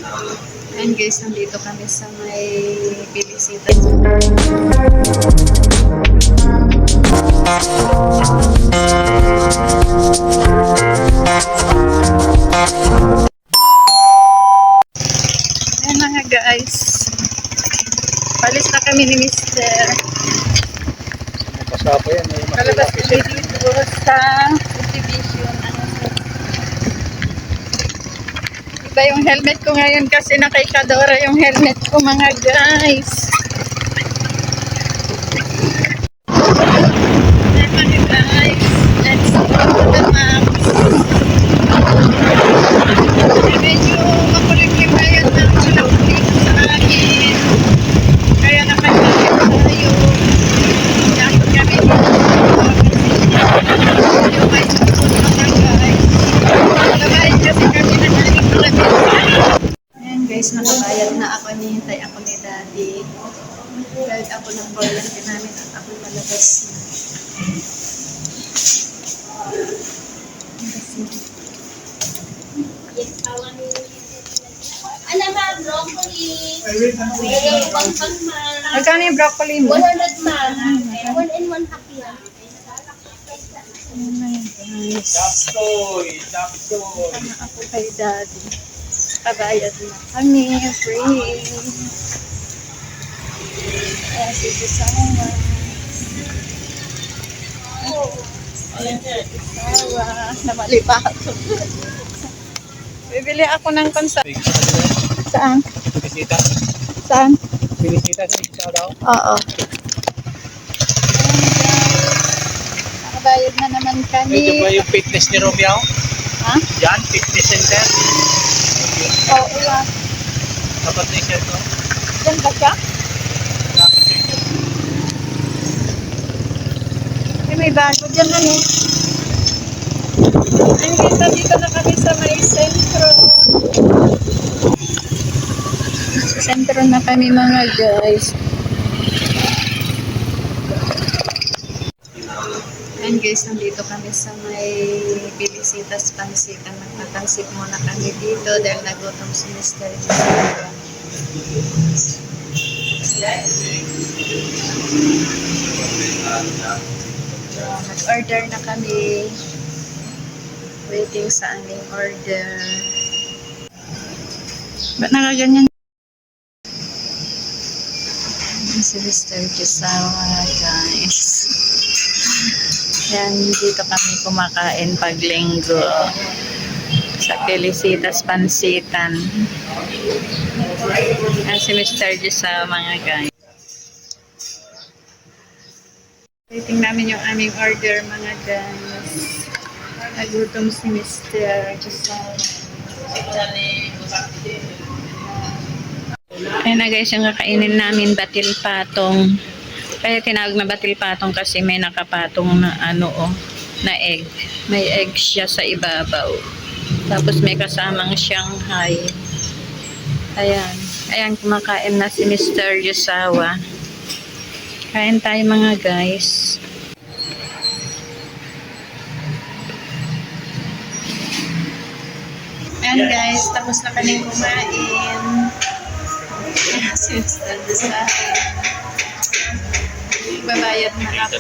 Ayan guys, nandito kami sa may Pilisitas. Ayan mga guys. Palis na kami ni Mr. Pasapa yan. Palabas kami dito sa exhibition. Iba yung helmet ko ngayon kasi nakaikadora yung helmet ko mga guys. Ayan mga guys. Let's go to the maps. Medyo makulimlim ngayon na ulang dito sa akin. Kaya nakakita tayo. Yakot kami dito. Yung may susunod mga guys. Labahin kasi kami na naling malabit. Ayan guys, nakabayad na ako. Nihintay ako ni Daddy. Dahil ako ng boyante namin at ako malabas na. Ano ba, broccoli? Magkano yung broccoli mo? 100 man. 1 and 1 half yan. Oh my guys. Chapsoy! Ano ako kay Daddy. Kabayad na kami. Free. Ayan si Susawa. Ayan si Susawa. Namali pa ako. Bibili ako ng konsa. Saan? Pinisita. Saan? Pinisita sa isa daw. Oo. Nakabayad na naman kami. Ito ba yung fitness ni Romeo? Ha? Yan, fitness center. Oo, yeah. Dapat na siya to. Diyan ba siya? Eh, may bago dyan ano. Ay, kita dito na kami sa may sentro. Sa sentro na kami mga guys. Ayan guys, nandito kami sa may Pilisitas Pansitan. Nagpapansit muna kami dito dahil nagutom si Mr. Nag-order na kami. Waiting sa aming order. Ba't nakaganyan? Si Mr. Josawa, guys. Yan, dito kami kumakain pag linggo. Sa Pilisitas Pansitan. Yan si Mr. Josawa, mga guys. Waiting namin yung aming order, mga guys. Nagutom si Mr. Josawa. Ayan na guys, yung kakainin namin batil patong. Kaya tinawag na batil patong kasi may nakapatong na na egg. May egg siya sa ibabaw. Tapos may kasamang Shanghai. Ayan. Ayan, kumakain na si Mr. Josawa. Kain tayo mga guys. Ayan guys, tapos na kaming kumain. Si Mr. Josawa. Babayad na ako.